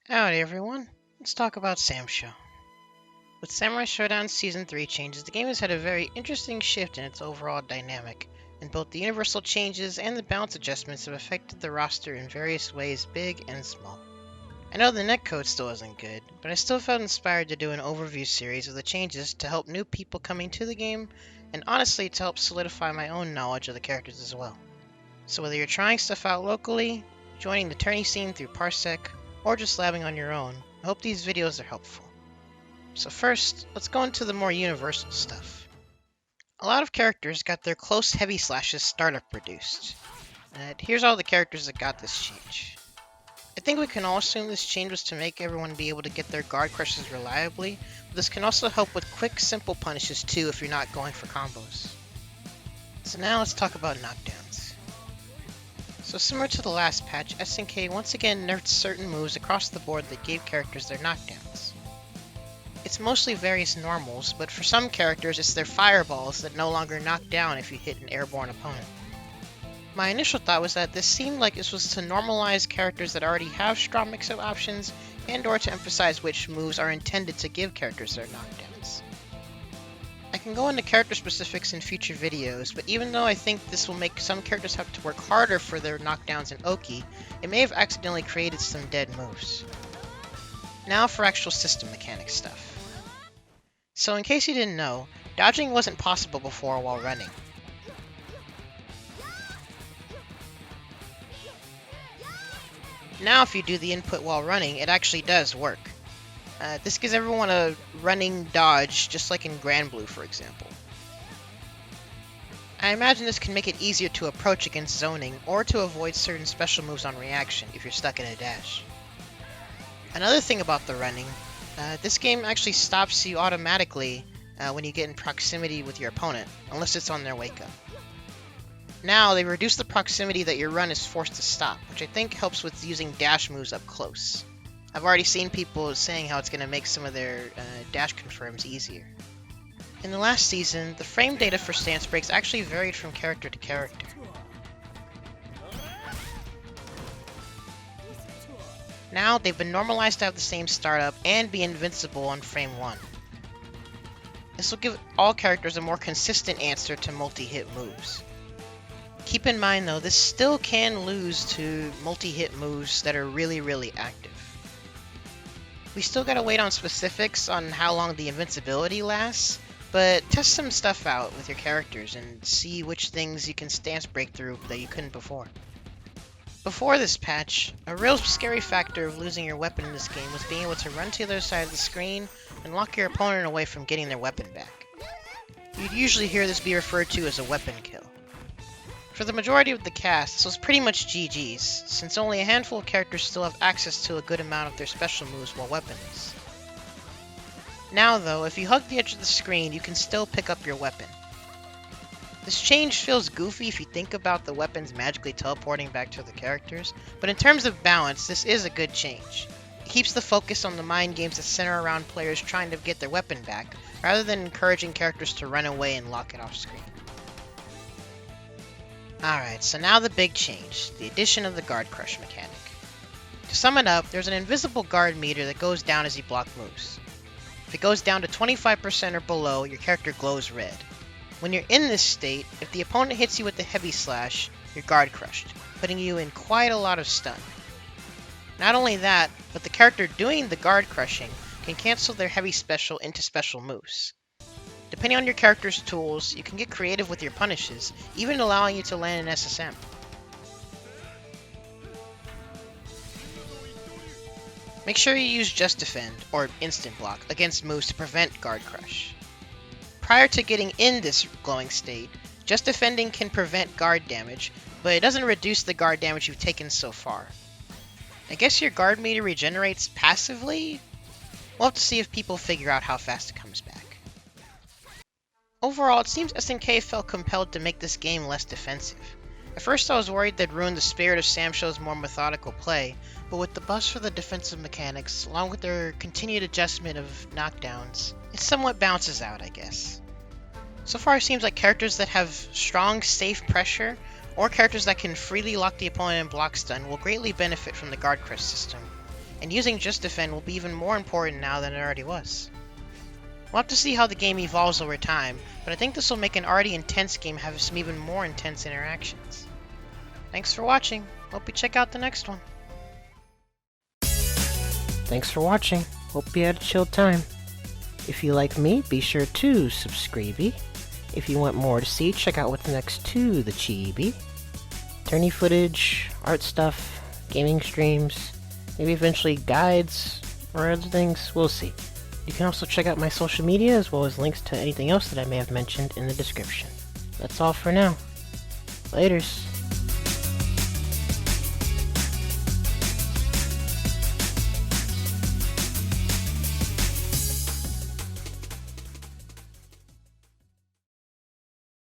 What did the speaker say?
Howdy everyone, let's talk about SamSho. With Samurai Shodown Season 3 changes, the game has had a very interesting shift in its overall dynamic, and both the universal changes and the balance adjustments have affected the roster in various ways, big and small. I know the netcode still isn't good, but I still felt inspired to do an overview series of the changes to help new people coming to the game, and honestly to help solidify my own knowledge of the characters as well. So whether you're trying stuff out locally, joining the tourney scene through Parsec, or just labbing on your own, I hope these videos are helpful. So first, let's go into the more universal stuff. A lot of characters got their close heavy slashes startup reduced. And here's all the characters that got this change. I think we can all assume this change was to make everyone be able to get their guard crushes reliably, but this can also help with quick, simple punishes too if you're not going for combos. So now let's talk about knockdowns. So similar to the last patch, SNK once again nerfed certain moves across the board that gave characters their knockdowns. It's mostly various normals, but for some characters it's their fireballs that no longer knock down if you hit an airborne opponent. My initial thought was that this seemed like this was to normalize characters that already have strong mix-up options, and or to emphasize which moves are intended to give characters their knockdowns. I can go into character specifics in future videos, but even though I think this will make some characters have to work harder for their knockdowns in Oki, it may have accidentally created some dead moves. Now for actual system mechanic stuff. So in case you didn't know, dodging wasn't possible before while running. Now if you do the input while running, it actually does work. This gives everyone a running dodge, just like in Grand Blue, for example. I imagine this can make it easier to approach against zoning, or to avoid certain special moves on reaction if you're stuck in a dash. Another thing about the running, this game actually stops you automatically when you get in proximity with your opponent, unless it's on their wake up. Now, they reduce the proximity that your run is forced to stop, which I think helps with using dash moves up close. I've already seen people saying how it's going to make some of their dash confirms easier. In the last season, the frame data for stance breaks actually varied from character to character. Now, they've been normalized to have the same startup and be invincible on frame 1. This will give all characters a more consistent answer to multi-hit moves. Keep in mind though, this still can lose to multi-hit moves that are really active. We still gotta wait on specifics on how long the invincibility lasts, but test some stuff out with your characters and see which things you can stance break through that you couldn't before. Before this patch, a real scary factor of losing your weapon in this game was being able to run to the other side of the screen and lock your opponent away from getting their weapon back. You'd usually hear this be referred to as a weapon kill. For the majority of the cast, this was pretty much GG's, since only a handful of characters still have access to a good amount of their special moves while weaponless. Now though, if you hug the edge of the screen, you can still pick up your weapon. This change feels goofy if you think about the weapons magically teleporting back to the characters, but in terms of balance, this is a good change. It keeps the focus on the mind games that center around players trying to get their weapon back, rather than encouraging characters to run away and lock it off screen. Alright, so now the big change, the addition of the guard crush mechanic. To sum it up, there's an invisible guard meter that goes down as you block moves. If it goes down to 25% or below, your character glows red. When you're in this state, if the opponent hits you with the heavy slash, you're guard crushed, putting you in quite a lot of stun. Not only that, but the character doing the guard crushing can cancel their heavy special into special moves. Depending on your character's tools, you can get creative with your punishes, even allowing you to land an SSM. Make sure you use Just Defend, or Instant Block, against moves to prevent Guard Crush. Prior to getting in this glowing state, Just Defending can prevent guard damage, but it doesn't reduce the guard damage you've taken so far. I guess your guard meter regenerates passively? We'll have to see if people figure out how fast it comes back. Overall, it seems SNK felt compelled to make this game less defensive. At first I was worried they'd ruin the spirit of SamSho's more methodical play, but with the buffs for the defensive mechanics, along with their continued adjustment of knockdowns, it somewhat balances out, I guess. So far it seems like characters that have strong, safe pressure, or characters that can freely lock the opponent and block stun will greatly benefit from the guard crush system, and using Just Defend will be even more important now than it already was. We'll have to see how the game evolves over time, but I think this will make an already intense game have some even more intense interactions. Thanks for watching. Hope you check out the next one. Thanks for watching. Hope you had a chill time. If you like me, be sure to subscribe. If you want more to see, check out what's next to the chibi. Tourney footage, art stuff, gaming streams, maybe eventually guides or other things, we'll see. You can also check out my social media as well as links to anything else that I may have mentioned in the description. That's all for now. Laters.